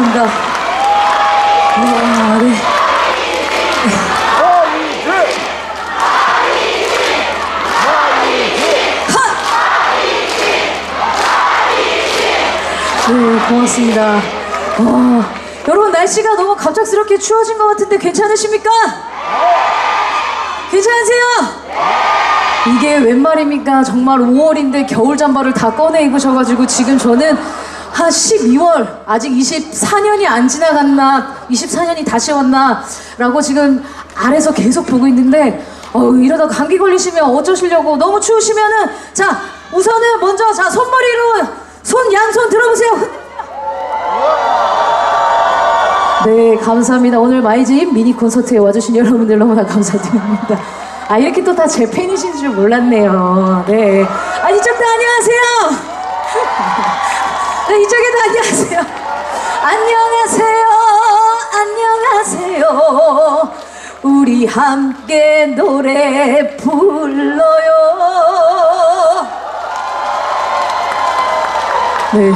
감사합니다. 와, 네. 네, 고맙습니다. 여러분, 날씨가 너무 갑작스럽게 추워진 것 같은데 괜찮으십니까? 괜찮으세요? 이게 웬 말입니까? 정말 5월인데 겨울 잠바를 다 꺼내 입으셔가지고 지금 저는 한 12월 아직 24년이 안 지나갔나 24년이 다시 왔나 라고 지금 아래서 계속 보고 있는데 이러다 감기 걸리시면 어쩌시려고. 너무 추우시면은 자 우선은 먼저 자 손머리로 양손 들어보세요. 네, 감사합니다. 오늘 마이즈인 미니 콘서트에 와주신 여러분들 너무나 감사드립니다. 이렇게 또 다 제 팬이신 줄 몰랐네요. 네. 이쪽도 안녕하세요. 네, 이쪽에도 안녕하세요. 안녕하세요. 안녕하세요. 우리 함께 노래 불러요. 네,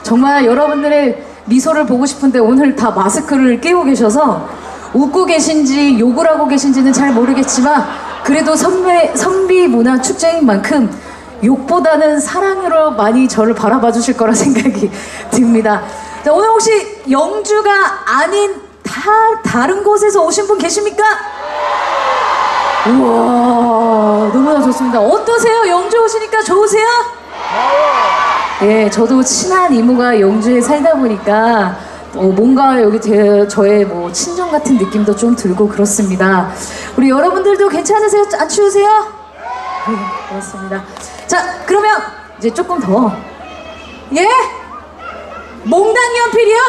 정말 여러분들의 미소를 보고 싶은데 오늘 다 마스크를 끼고 계셔서 웃고 계신지 욕을 하고 계신지는 잘 모르겠지만 그래도 선비 문화 축제인 만큼 욕보다는 사랑으로 많이 저를 바라봐 주실 거라 생각이 듭니다. 자, 오늘 혹시 영주가 아닌 다른 곳에서 오신 분 계십니까? 우와, 너무나 좋습니다. 어떠세요? 영주 오시니까 좋으세요? 예, 저도 친한 이모가 영주에 살다 보니까 뭔가 여기 저의 뭐 친정 같은 느낌도 좀 들고 그렇습니다. 우리 여러분들도 괜찮으세요? 안 추우세요? 네, 그렇습니다. 자, 그러면 이제 조금 더. 예? 몽당연필이요?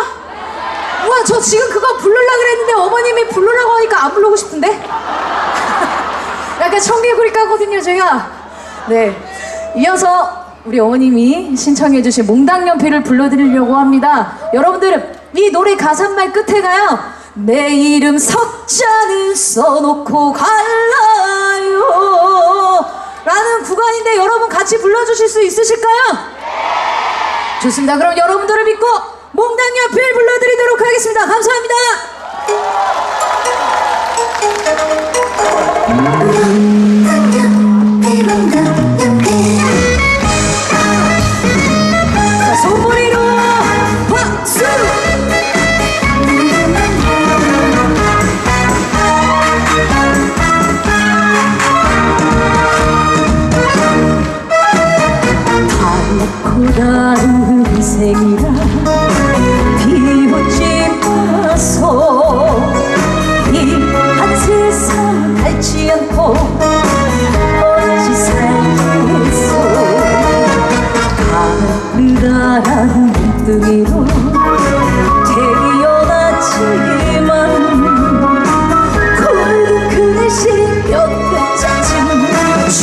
우와, 저 지금 그거 부르려고 그랬는데 어머님이 부르라고 하니까 안 부르고 싶은데? 약간 청개구리 까거든요, 제가. 네. 이어서 우리 어머님이 신청해주신 몽당연필을 불러드리려고 합니다. 여러분들, 이 노래 가사말 끝에 가요. 내 이름 석자는 써놓고 갈라요 라는 구간인데 여러분 같이 불러주실 수 있으실까요? 좋습니다. 그럼 여러분들을 믿고 몽당연필 불러드리도록 하겠습니다. 감사합니다. 자, 손머리로 박수! 다른 인생이라 비웃지 마소. 이 한 세상 닳지 않고 어찌 살겠소. 가느다란 눈등이로 태어났지만 굵은 그 대신 몇 글자쯤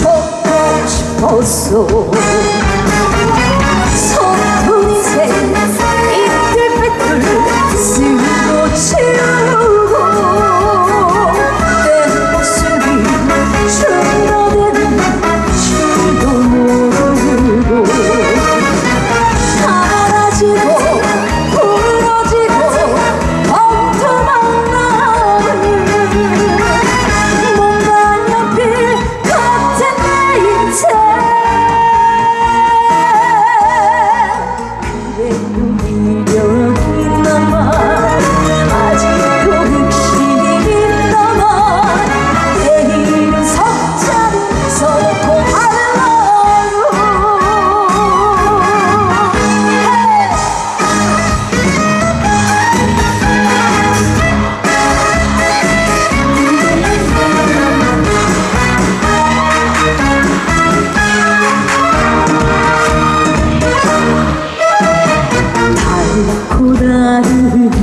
적고 싶었소.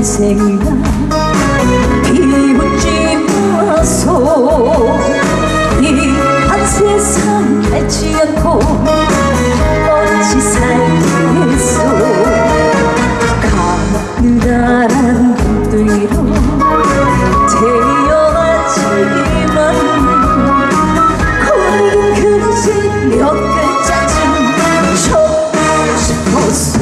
인생이라 비웃지 마소. 이 한 세상 닳지 않고 어찌 살겠소. 가느다란 눈등이로 태어났지만 굵은 글씨 몇 글자쯤 적고 싶었어.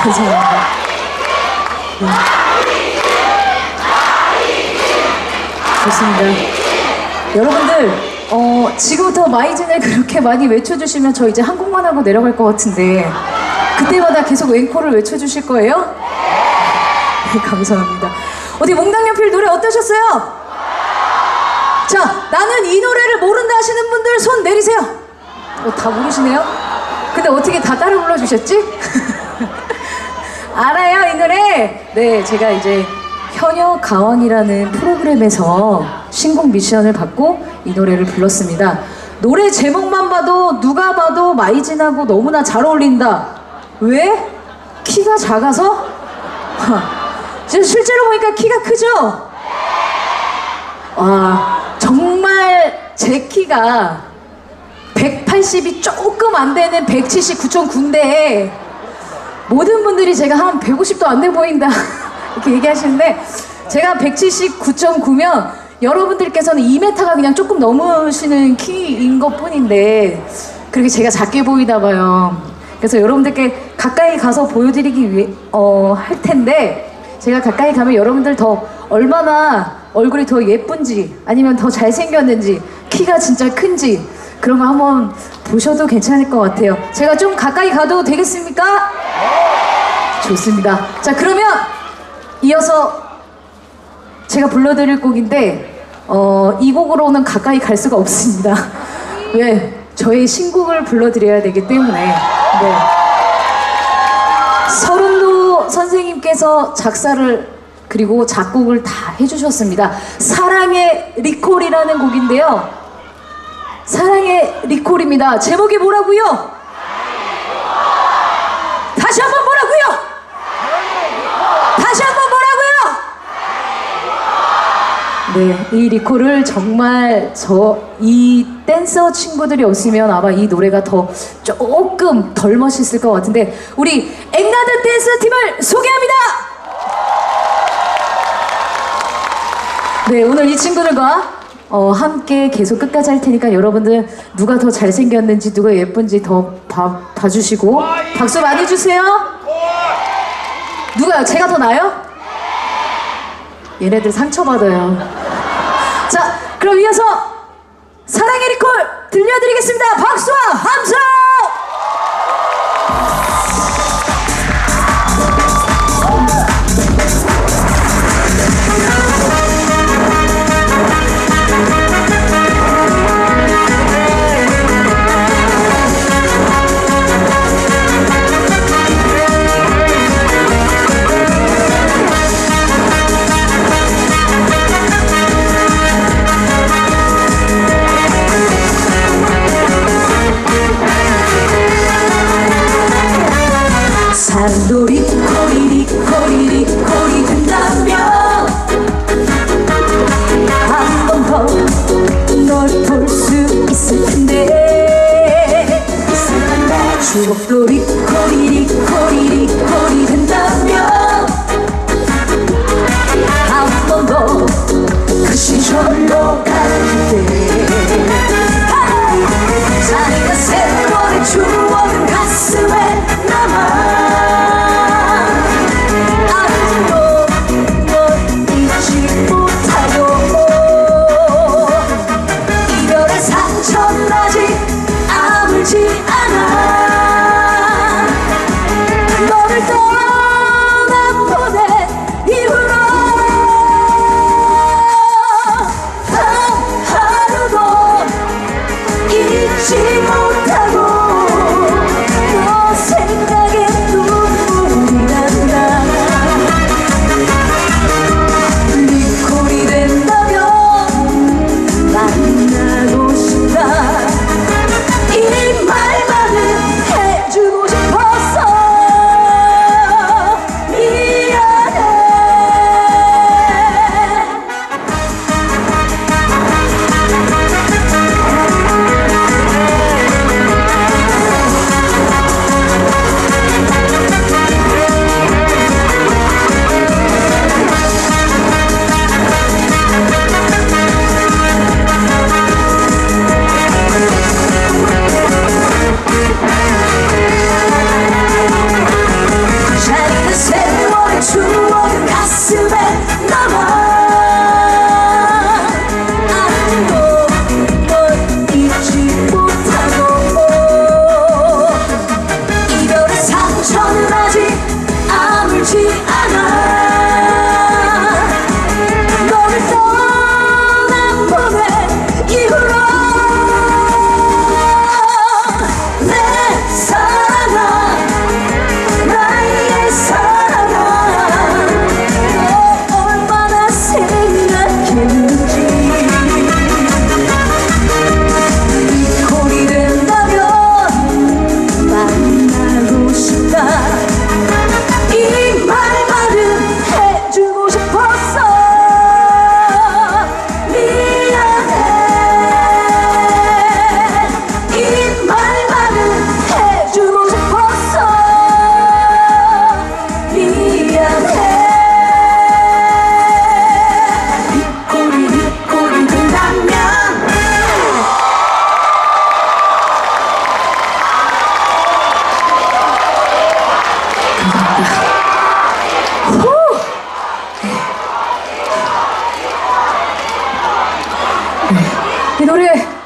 감사합니다. 네. 좋습니다. 여러분들 지금부터 마이진을 그렇게 많이 외쳐주시면 저 이제 한국만 하고 내려갈 것 같은데 그때마다 계속 앵콜을 외쳐주실 거예요? 네, 감사합니다. 어디 몽당연필 노래 어떠셨어요? 자, 나는 이 노래를 모른다 하시는 분들 손 내리세요. 다 모르시네요? 근데 어떻게 다 따라 불러주셨지? 알아요, 이 노래? 네, 제가 이제 현역 가왕이라는 프로그램에서 신곡 미션을 받고 이 노래를 불렀습니다. 노래 제목만 봐도 누가 봐도 마이진하고 너무나 잘 어울린다. 왜? 키가 작아서? 실제로 보니까 키가 크죠? 와, 정말 제 키가 180이 조금 안 되는 179.9인데 모든 분들이 제가 한 150도 안 돼 보인다 이렇게 얘기하시는데 제가 179.9면 여러분들께서는 2m가 그냥 조금 넘으시는 키인 것 뿐인데 그렇게 제가 작게 보이나 봐요. 그래서 여러분들께 가까이 가서 보여드리기 위해 할 텐데 제가 가까이 가면 여러분들 더 얼마나 얼굴이 더 예쁜지 아니면 더 잘생겼는지 키가 진짜 큰지 그런 거 한번 보셔도 괜찮을 것 같아요. 제가 좀 가까이 가도 되겠습니까? 좋습니다. 자, 그러면 이어서 제가 불러드릴 곡인데 이 곡으로는 가까이 갈 수가 없습니다. 왜? 저의 신곡을 불러드려야 되기 때문에 네. 서른도 선생님께서 작사를 그리고 작곡을 다 해주셨습니다. 사랑의 리콜이라는 곡인데요. 사랑의 리콜입니다. 제목이 뭐라고요? 다시 한번 뭐라고요? 다시 한번 뭐라고요? 네, 이 리콜을 정말 이 댄서 친구들이 없으면 아마 이 노래가 더 조금 덜 멋있을 것 같은데 우리 앵가드 댄스 팀을 소개합니다. 네, 오늘 이 친구들과 함께 계속 끝까지 할 테니까 여러분들 누가 더 잘생겼는지 누가 예쁜지 더 봐주시고 박수 많이 주세요. 누가요? 제가 더 나아요? 얘네들 상처받아요. 자, 그럼 이어서 사랑의 리콜 들려드리겠습니다. 박수와 함성! 사랑도 리콜이 된다면 한 번 더 널 볼 수 있을 텐데 추억도 리콜이 된다면 한 번 더 그 시절로 갈때 자네가 세월의 추억은 가슴에 남아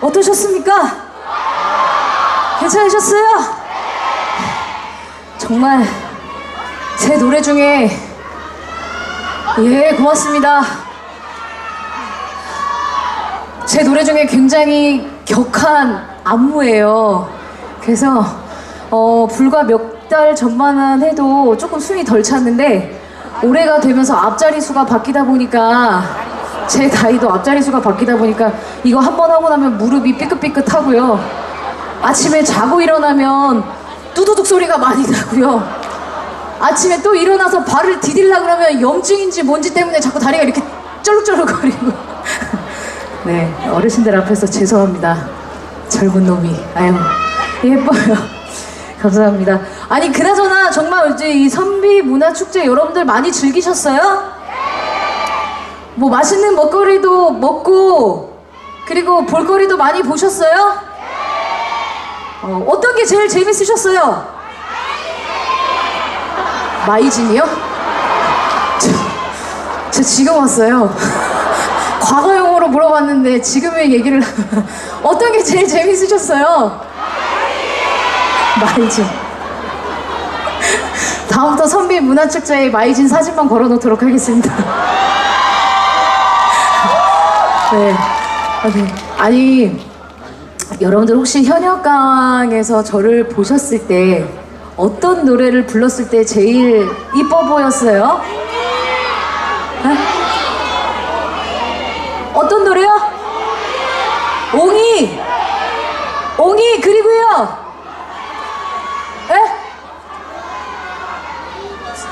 어떠셨습니까? 괜찮으셨어요? 정말 제 노래 중에 예, 고맙습니다. 제 노래 중에 굉장히 격한 안무예요. 그래서 불과 몇 달 전만은 해도 조금 숨이 덜 찼는데 올해가 되면서 앞자리 수가 바뀌다 보니까 제 나이도 앞자리 수가 바뀌다 보니까 이거 한 번 하고 나면 무릎이 삐끗삐끗하고요. 아침에 자고 일어나면 뚜두둑 소리가 많이 나고요. 아침에 또 일어나서 발을 디딜라 그러면 염증인지 뭔지 때문에 자꾸 다리가 이렇게 쩔룩쩔룩거리고 네, 어르신들 앞에서 죄송합니다. 젊은 놈이. 아유, 예뻐요. 감사합니다. 아니, 그나저나 정말 이제 이 선비 문화축제 여러분들 많이 즐기셨어요? 뭐 맛있는 먹거리도 먹고 그리고 볼거리도 많이 보셨어요? 어떤 게 제일 재밌으셨어요? 마이진이요? 저 지금 왔어요. 과거용으로 물어봤는데 지금의 얘기를 어떤 게 제일 재밌으셨어요? 마이진. 다음부터 선비 문화축제에 마이진 사진만 걸어놓도록 하겠습니다. 네. 아니, 여러분들 혹시 현역강에서 저를 보셨을 때 어떤 노래를 불렀을 때 제일 이뻐 보였어요? 네? 어떤 노래요? 옹이! 옹이, 그리고요. 에?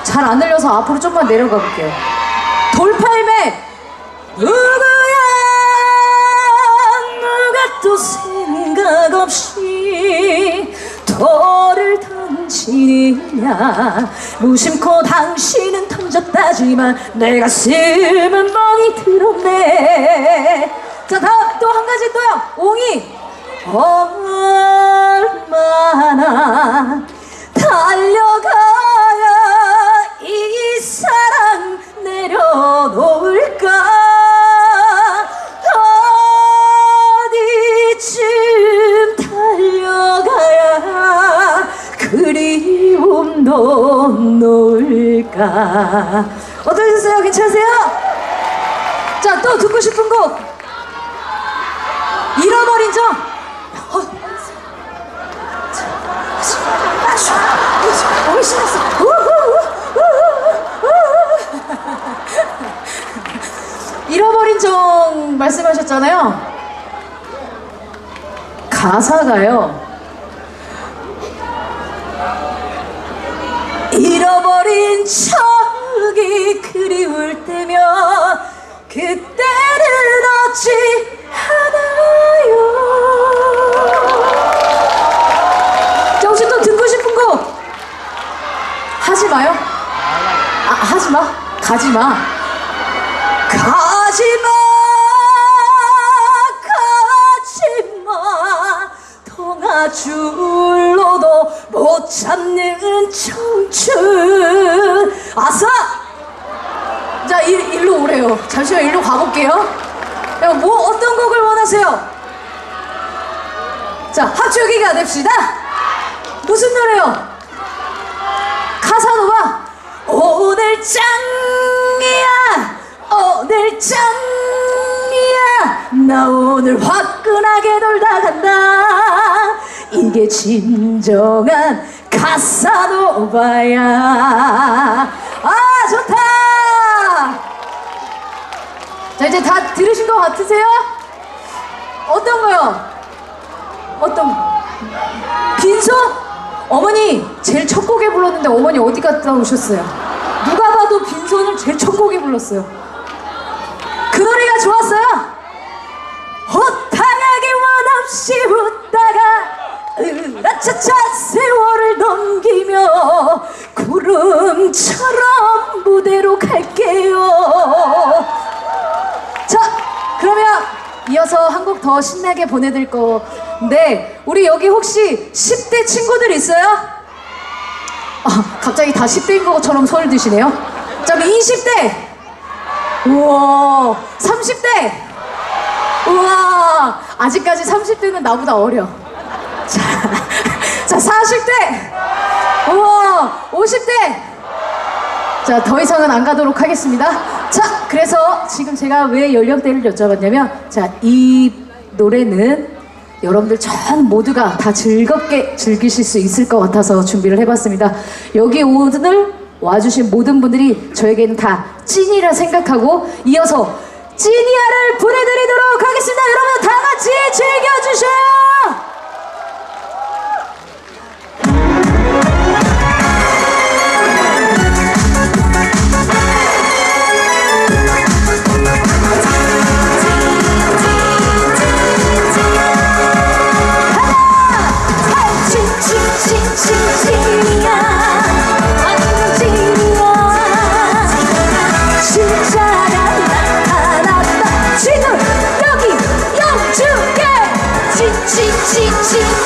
잘 안 들려서 앞으로 좀만 내려가 볼게요. 돌팔매! 누구야? 누가 또 생각 없이 돌을 던지느냐. 무심코 당신은 던졌다지만 내 가슴은 멍이 들었네. 자, 다음 또 한 가지 또요. 옹이. 얼마나 달려가야 이 사랑 내려놓을까. 어디쯤 달려가야 그리움도 놓을까. 어떠셨어요? 괜찮으세요? 자, 또 듣고 싶은 곡. 잃어버린 적. 신났어. 잃어버린 적 말씀하셨잖아요. 가사가요. 잃어버린 적이 그리울 때면 그때는 어찌 하나요. 자, 혹시 또 듣고 싶은 곡? 하지 마요? 하지 마. 가지 마. 가지 마. 가지 마. 통화줄로도 못 찾는 청춘. 아싸! 자, 일로 오래요. 잠시만 일로 가볼게요. 뭐 어떤 곡을 원하세요? 자, 합주기가 됩시다. 무슨 노래요? 카사노바. 오늘 짱이야. 오늘 짱이야. 나 오늘 화끈하게 놀다 간다. 이게 진정한 카사노바야. 아, 좋다. 자, 이제 다 들으신 것 같으세요? 어떤 거요? 어떤 빈소? 어머니 제일 첫 곡에 불렀는데 어머니 어디 갔다 오셨어요? 누가 봐도 빈손을 제일 첫 곡에 불렀어요. 그 노래가 좋았어요? 호탕하게 원없이 웃다가 으라차차 세월을 넘기며 구름처럼 무대로 갈게요. 자, 그러면 이어서 한 곡 더 신나게 보내드릴 건데, 우리 여기 혹시 10대 친구들 있어요? 갑자기 다 10대인 것처럼 소리를 드시네요. 자, 그럼 20대, 우와, 30대, 우와, 아직까지 30대는 나보다 어려. 자 40대! 우와, 50대! 자, 더 이상은 안 가도록 하겠습니다. 자, 그래서 지금 제가 왜 연령대를 여쭤봤냐면, 자, 이 노래는 여러분들 전 모두가 다 즐겁게 즐기실 수 있을 것 같아서 준비를 해봤습니다. 여기 오늘 와주신 모든 분들이 저에게는 다 찐이라 생각하고, 이어서 찐이야를 보내드리도록 하겠습니다. 여러분 다 같이 즐겨주셔요.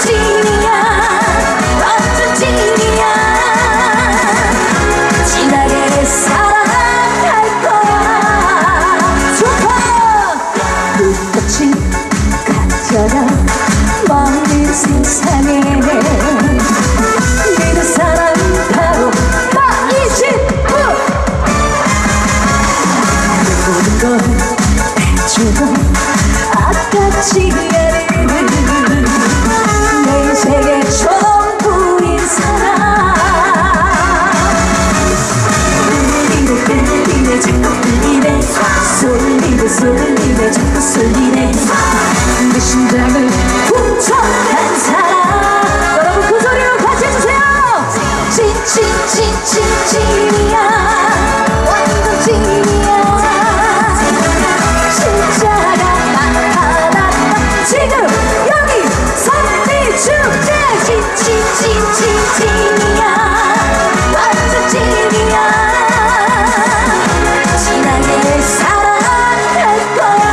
찐이야 완전 찐이야 진하게 사랑할 거야 좋다. 눈같이 가져가 먼 세상에 믿을 사람 바로 마이진부. 모든 걸 해줘도 아깝지 않은 내 세계 전부인 사람. 끌리네 자꾸 끌리네 쏠리네 자꾸 쏠리네 내 심장을 훔쳐간 사람. 여러분 그 소리로 같이 해주세요. 찐이야 완전 찐이야 진짜가 나타났다 지금 여기 선미축제. 찐이야 완전 찐이야 진하게 사랑할 거야.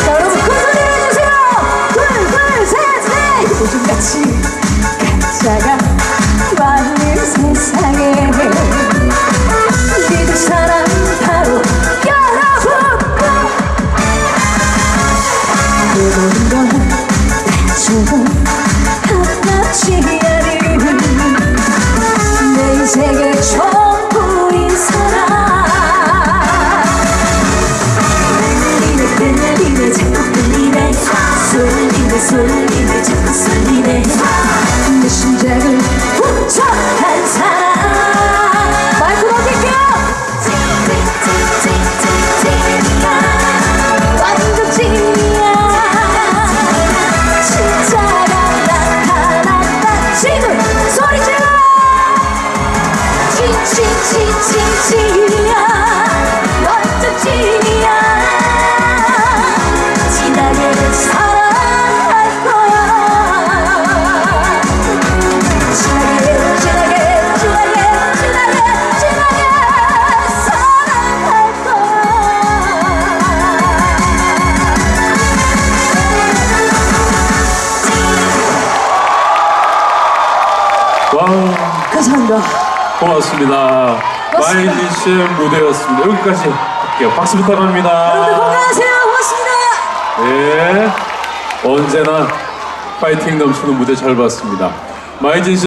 자, 여러분 큰 소리 해주세요. 둘 셋 넷. 요즘같이 가짜가 많은 세상에 믿을 사람 바로 여러분. 그 모든 걸 해줘도 아깝지 않은 내 세계 전부인 사람. 끌리네 자꾸 끌리네 쏠리네 자꾸 쏠리네 내 심장을 훔쳐간 사람. 마이크 넘길게요. 완전 찐이야 진짜가 나타났다 지금 소리 질러. 찐이야 완전 찐이야 진하게 사랑할 거야. 진하게 사랑할 와, 감사합니다. 고맙습니다. 마이진 씨의 무대였습니다. 여기까지 할게요. 박수 부탁합니다. 여러분들 건강하세요. 고맙습니다. 네, 언제나 파이팅 넘치는 무대 잘 봤습니다. 마이진 씨.